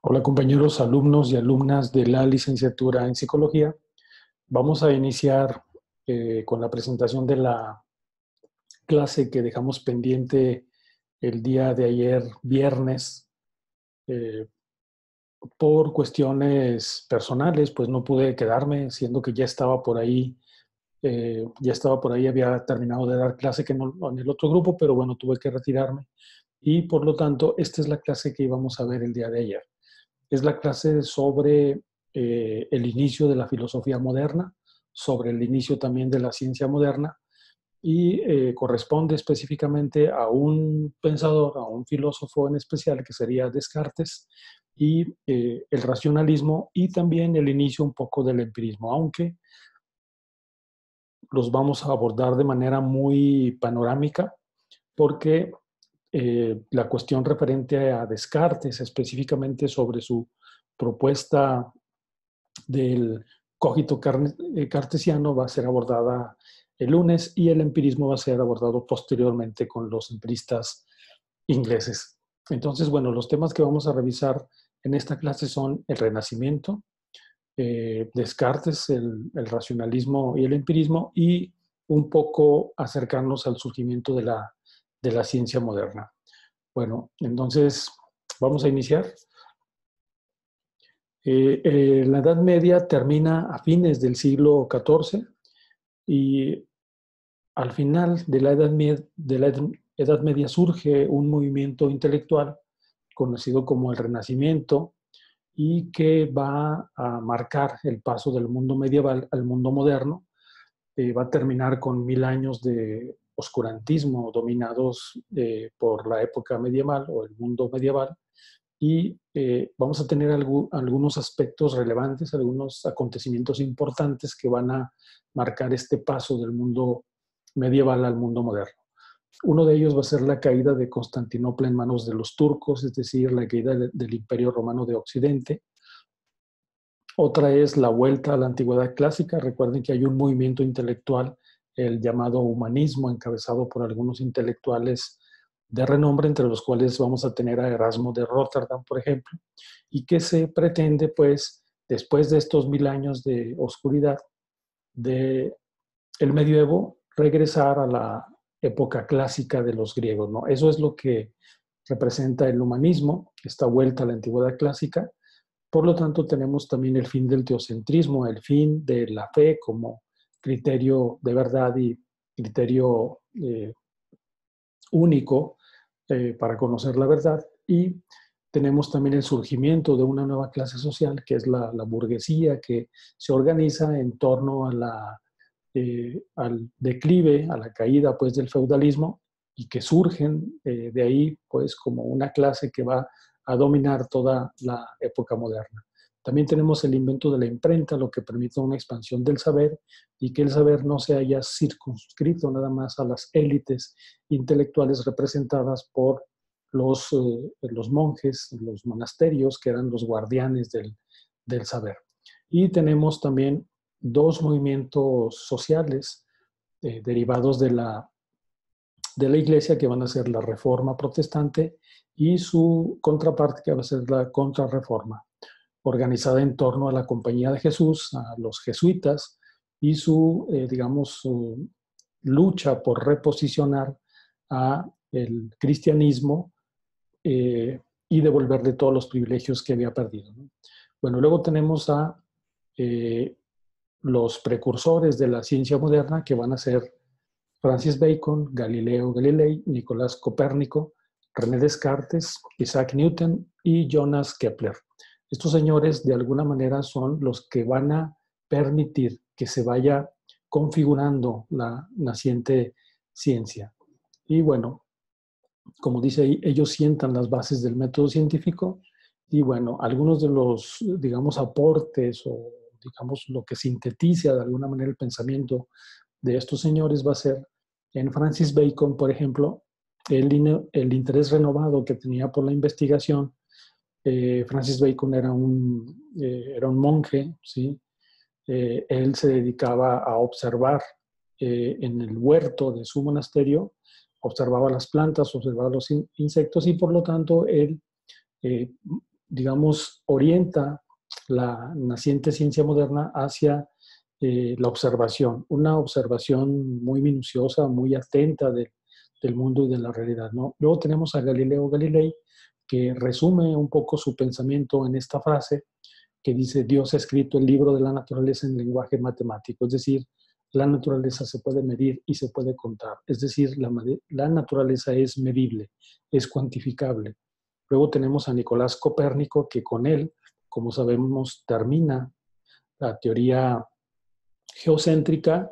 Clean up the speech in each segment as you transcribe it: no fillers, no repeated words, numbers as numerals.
Hola compañeros, alumnos y alumnas de la licenciatura en psicología. Vamos a iniciar con la presentación de la clase que dejamos pendiente el día de ayer, viernes. Eh, por cuestiones personales, pues no pude quedarme, siendo que ya estaba por ahí, había terminado de dar clase en el otro grupo, pero bueno, tuve que retirarme. Y por lo tanto, esta es la clase que íbamos a ver el día de ayer. Es la clase sobre el inicio de la filosofía moderna, sobre el inicio también de la ciencia moderna y corresponde específicamente a un pensador, a un filósofo en especial que sería Descartes y el racionalismo y también el inicio un poco del empirismo, aunque los vamos a abordar de manera muy panorámica porque la cuestión referente a Descartes, específicamente sobre su propuesta del cogito cartesiano, va a ser abordada el lunes y el empirismo va a ser abordado posteriormente con los empiristas ingleses. Entonces, bueno, los temas que vamos a revisar en esta clase son el Renacimiento, Descartes, el racionalismo y el empirismo, y un poco acercarnos al surgimiento de la ciencia moderna. Bueno, entonces vamos a iniciar. La Edad Media termina a fines del siglo XIV y al final de Edad Media surge un movimiento intelectual conocido como el Renacimiento y que va a marcar el paso del mundo medieval al mundo moderno. Va a terminar con 1000 años de oscurantismo dominados por la época medieval o el mundo medieval y vamos a tener algunos aspectos relevantes, algunos acontecimientos importantes que van a marcar este paso del mundo medieval al mundo moderno. Uno de ellos va a ser la caída de Constantinopla en manos de los turcos, es decir, la caída del Imperio Romano de Occidente. Otra es la vuelta a la antigüedad clásica. Recuerden que hay un movimiento intelectual, el llamado humanismo, encabezado por algunos intelectuales de renombre, entre los cuales vamos a tener a Erasmo de Rotterdam, por ejemplo, y que se pretende, pues, después de estos 1000 años de oscuridad del medioevo, regresar a la época clásica de los griegos, ¿no? Eso es lo que representa el humanismo, esta vuelta a la antigüedad clásica. Por lo tanto, tenemos también el fin del teocentrismo, el fin de la fe como criterio de verdad y criterio único para conocer la verdad. Y tenemos también el surgimiento de una nueva clase social, que es la burguesía, que se organiza en torno a al declive, a la caída pues, del feudalismo, y que surgen de ahí pues, como una clase que va a dominar toda la época moderna. También tenemos el invento de la imprenta, lo que permite una expansión del saber y que el saber no se haya circunscrito nada más a las élites intelectuales representadas por los monjes, los monasterios, que eran los guardianes del saber. Y tenemos también dos movimientos sociales derivados de la iglesia, que van a ser la Reforma Protestante y su contraparte, que va a ser la Contrarreforma, organizada en torno a la Compañía de Jesús, a los jesuitas, y su lucha por reposicionar a el cristianismo y devolverle todos los privilegios que había perdido, ¿no? Bueno, luego tenemos a eh, los precursores de la ciencia moderna, que van a ser Francis Bacon, Galileo Galilei, Nicolás Copérnico, René Descartes, Isaac Newton y Jonas Kepler. Estos señores, de alguna manera, son los que van a permitir que se vaya configurando la naciente ciencia. Y bueno, como dice ahí, ellos sientan las bases del método científico y bueno, algunos de los, digamos, aportes o digamos lo que sintetiza de alguna manera el pensamiento de estos señores va a ser en Francis Bacon, por ejemplo, el interés renovado que tenía por la investigación. Francis Bacon era un monje, ¿sí? Él se dedicaba a observar en el huerto de su monasterio, observaba las plantas, observaba los insectos y por lo tanto él eh, digamos, orienta la naciente ciencia moderna hacia la observación, una observación muy minuciosa, muy atenta del mundo y de la realidad, ¿no? Luego tenemos a Galileo Galilei, que resume un poco su pensamiento en esta frase que dice: Dios ha escrito el libro de la naturaleza en lenguaje matemático, es decir, la naturaleza se puede medir y se puede contar, es decir, la naturaleza es medible, es cuantificable. Luego tenemos a Nicolás Copérnico, que con él, como sabemos, termina la teoría geocéntrica,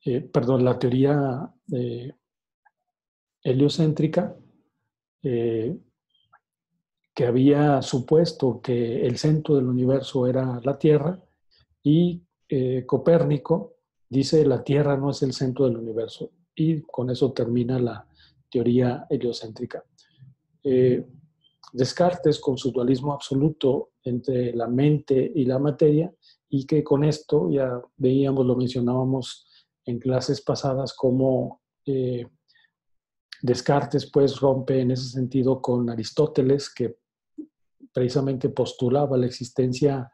la teoría heliocéntrica, eh, que había supuesto que el centro del universo era la Tierra, y Copérnico dice: la Tierra no es el centro del universo, y con eso termina la teoría heliocéntrica. Eh, Descartes, con su dualismo absoluto entre la mente y la materia, y que con esto ya veíamos, lo mencionábamos en clases pasadas, como Descartes pues rompe en ese sentido con Aristóteles, que precisamente postulaba la existencia,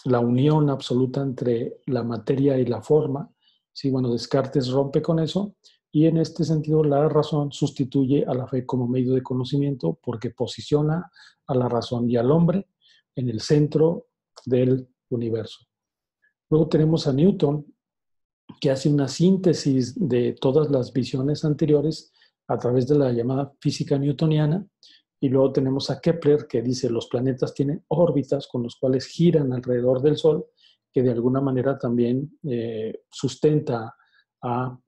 la unión absoluta entre la materia y la forma. Sí, bueno, Descartes rompe con eso, y en este sentido la razón sustituye a la fe como medio de conocimiento, porque posiciona a la razón y al hombre en el centro del universo. Luego tenemos a Newton, que hace una síntesis de todas las visiones anteriores a través de la llamada física newtoniana. Y luego tenemos a Kepler, que dice: los planetas tienen órbitas con los cuales giran alrededor del Sol, que de alguna manera también sustenta a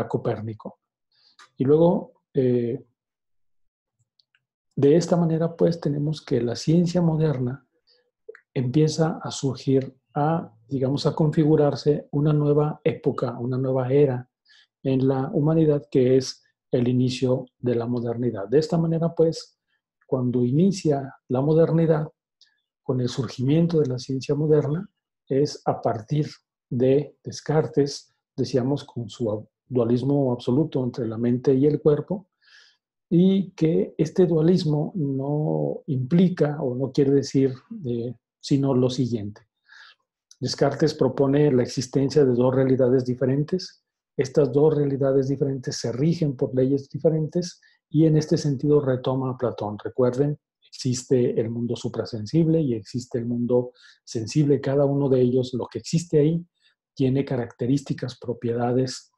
Copérnico. Y luego, de esta manera, pues tenemos que la ciencia moderna empieza a surgir, digamos, a configurarse una nueva época, una nueva era en la humanidad, que es el inicio de la modernidad. De esta manera, pues, cuando inicia la modernidad, con el surgimiento de la ciencia moderna, es a partir de Descartes, decíamos, con su dualismo absoluto entre la mente y el cuerpo, y que este dualismo no implica o no quiere decir sino lo siguiente. Descartes propone la existencia de dos realidades diferentes. Estas dos realidades diferentes se rigen por leyes diferentes, y en este sentido retoma a Platón. Recuerden, existe el mundo suprasensible y existe el mundo sensible. Cada uno de ellos, lo que existe ahí, tiene características, propiedades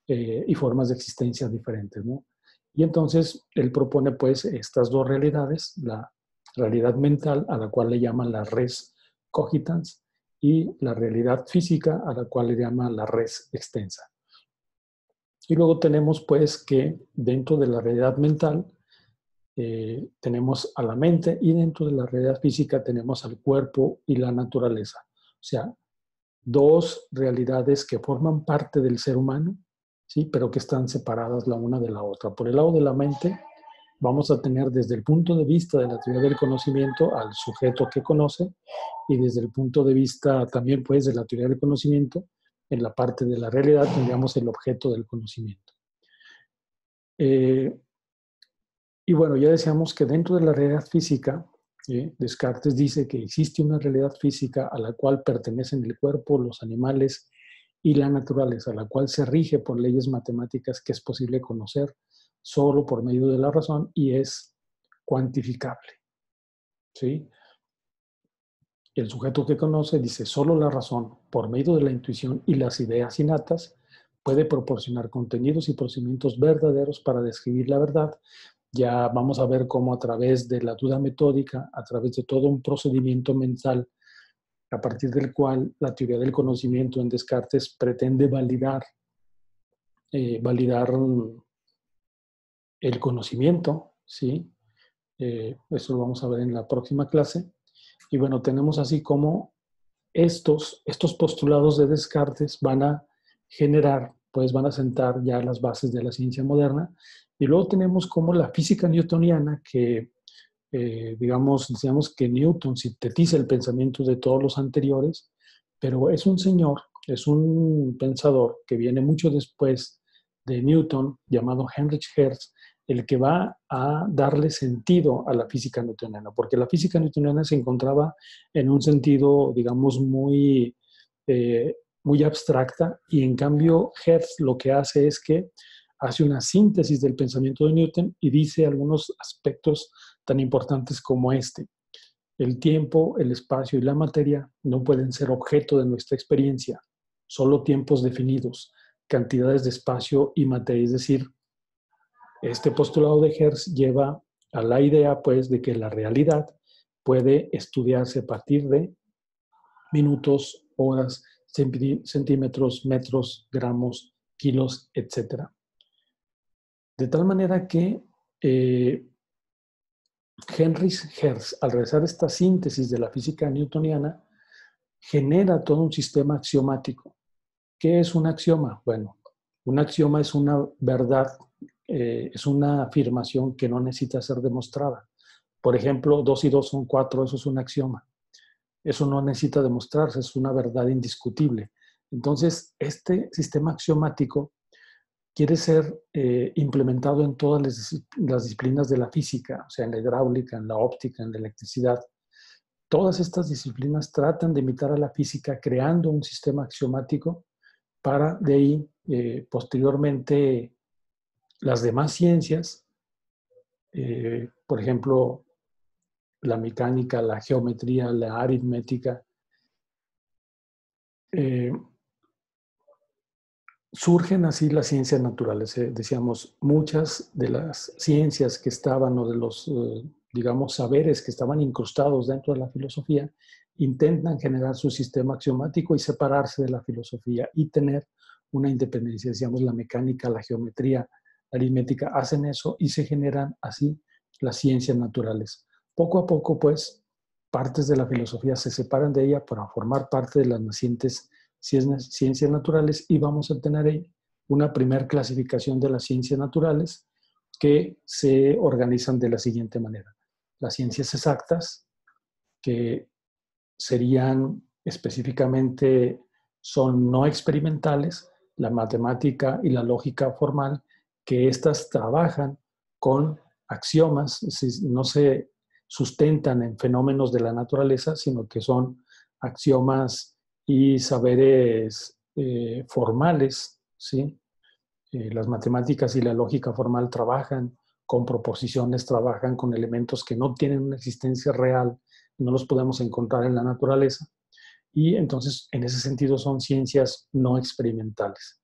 y formas de existencia diferentes, ¿no? Y entonces él propone pues estas dos realidades: la realidad mental, a la cual le llaman la res cogitans, y la realidad física, a la cual le llama la res extensa. Y luego tenemos pues que dentro de la realidad mental tenemos a la mente, y dentro de la realidad física tenemos al cuerpo y la naturaleza. O sea, dos realidades que forman parte del ser humano, ¿sí? Pero que están separadas la una de la otra. Por el lado de la mente, vamos a tener desde el punto de vista de la teoría del conocimiento al sujeto que conoce, y desde el punto de vista también pues de la teoría del conocimiento, en la parte de la realidad tendríamos el objeto del conocimiento. Y bueno, ya decíamos que dentro de la realidad física, Descartes dice que existe una realidad física a la cual pertenecen el cuerpo, los animales y la naturaleza, a la cual se rige por leyes matemáticas que es posible conocer solo por medio de la razón y es cuantificable, ¿sí? El sujeto que conoce, dice, solo la razón, por medio de la intuición y las ideas innatas, puede proporcionar contenidos y procedimientos verdaderos para describir la verdad. Ya vamos a ver cómo a través de la duda metódica, a través de todo un procedimiento mental, a partir del cual la teoría del conocimiento en Descartes pretende validar el conocimiento, ¿sí? Eso lo vamos a ver en la próxima clase. Y bueno, tenemos así como estos postulados de Descartes van a generar, pues van a sentar ya las bases de la ciencia moderna. Y luego tenemos como la física newtoniana, que decíamos que Newton sintetiza el pensamiento de todos los anteriores, pero es un señor, es un pensador que viene mucho después de Newton, llamado Heinrich Hertz, el que va a darle sentido a la física newtoniana, porque la física newtoniana se encontraba en un sentido, digamos, muy abstracta, y en cambio Hertz lo que hace es que hace una síntesis del pensamiento de Newton y dice algunos aspectos tan importantes como este: el tiempo, el espacio y la materia no pueden ser objeto de nuestra experiencia, solo tiempos definidos, cantidades de espacio y materia. Es decir, este postulado de Hertz lleva a la idea, pues, de que la realidad puede estudiarse a partir de minutos, horas, centímetros, metros, gramos, kilos, etc. De tal manera que Heinrich Hertz, al realizar esta síntesis de la física newtoniana, genera todo un sistema axiomático. ¿Qué es un axioma? Bueno, un axioma es una verdad, es una afirmación que no necesita ser demostrada. Por ejemplo, 2 y 2 son 4, eso es un axioma. Eso no necesita demostrarse, es una verdad indiscutible. Entonces, este sistema axiomático quiere ser implementado en todas las disciplinas de la física, o sea, en la hidráulica, en la óptica, en la electricidad. Todas estas disciplinas tratan de imitar a la física creando un sistema axiomático para de ahí, posteriormente, las demás ciencias, por ejemplo, la mecánica, la geometría, la aritmética, eh, surgen así las ciencias naturales. Decíamos, muchas de las ciencias que estaban, o de los, digamos, saberes que estaban incrustados dentro de la filosofía, intentan generar su sistema axiomático y separarse de la filosofía y tener una independencia. Decíamos, la mecánica, la geometría, la aritmética hacen eso y se generan así las ciencias naturales. Poco a poco, pues, partes de la filosofía se separan de ella para formar parte de las nacientes ciencias naturales, y vamos a tener ahí una primera clasificación de las ciencias naturales que se organizan de la siguiente manera. Las ciencias exactas, que serían específicamente, son no experimentales, la matemática y la lógica formal, que éstas trabajan con axiomas, no se sustentan en fenómenos de la naturaleza, sino que son axiomas y saberes formales, ¿sí? Las matemáticas y la lógica formal trabajan con proposiciones, trabajan con elementos que no tienen una existencia real, no los podemos encontrar en la naturaleza, y entonces en ese sentido son ciencias no experimentales.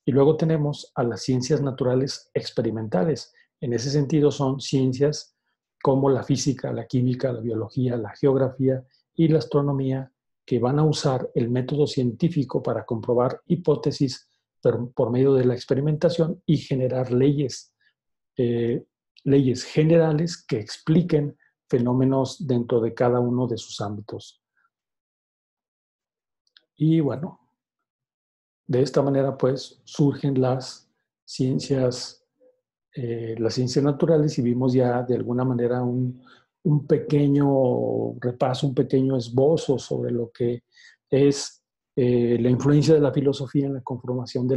Y luego tenemos a las ciencias naturales experimentales. En ese sentido son ciencias como la física, la química, la biología, la geografía y la astronomía, que van a usar el método científico para comprobar hipótesis por medio de la experimentación y generar eh, leyes generales que expliquen fenómenos dentro de cada uno de sus ámbitos. Y bueno, de esta manera, pues, surgen ciencias, las ciencias naturales, y vimos ya de alguna manera un pequeño repaso, un pequeño esbozo sobre lo que es la influencia de la filosofía en la conformación de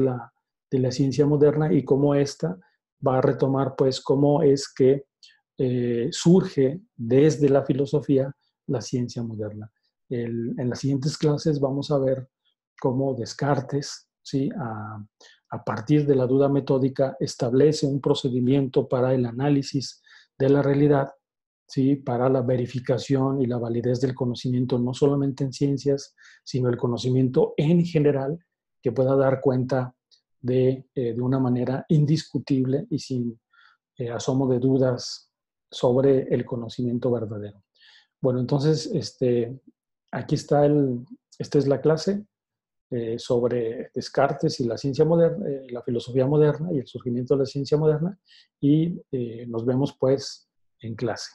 la ciencia moderna, y cómo esta va a retomar, pues, cómo es que surge desde la filosofía la ciencia moderna. En las siguientes clases vamos a ver cómo Descartes, ¿sí? A partir de la duda metódica, establece un procedimiento para el análisis de la realidad, ¿sí? Para la verificación y la validez del conocimiento, no solamente en ciencias, sino el conocimiento en general, que pueda dar cuenta de una manera indiscutible y sin asomo de dudas sobre el conocimiento verdadero. Bueno, entonces, aquí está esta es la clase sobre Descartes y la ciencia moderna, la filosofía moderna y el surgimiento de la ciencia moderna, y nos vemos pues en clase.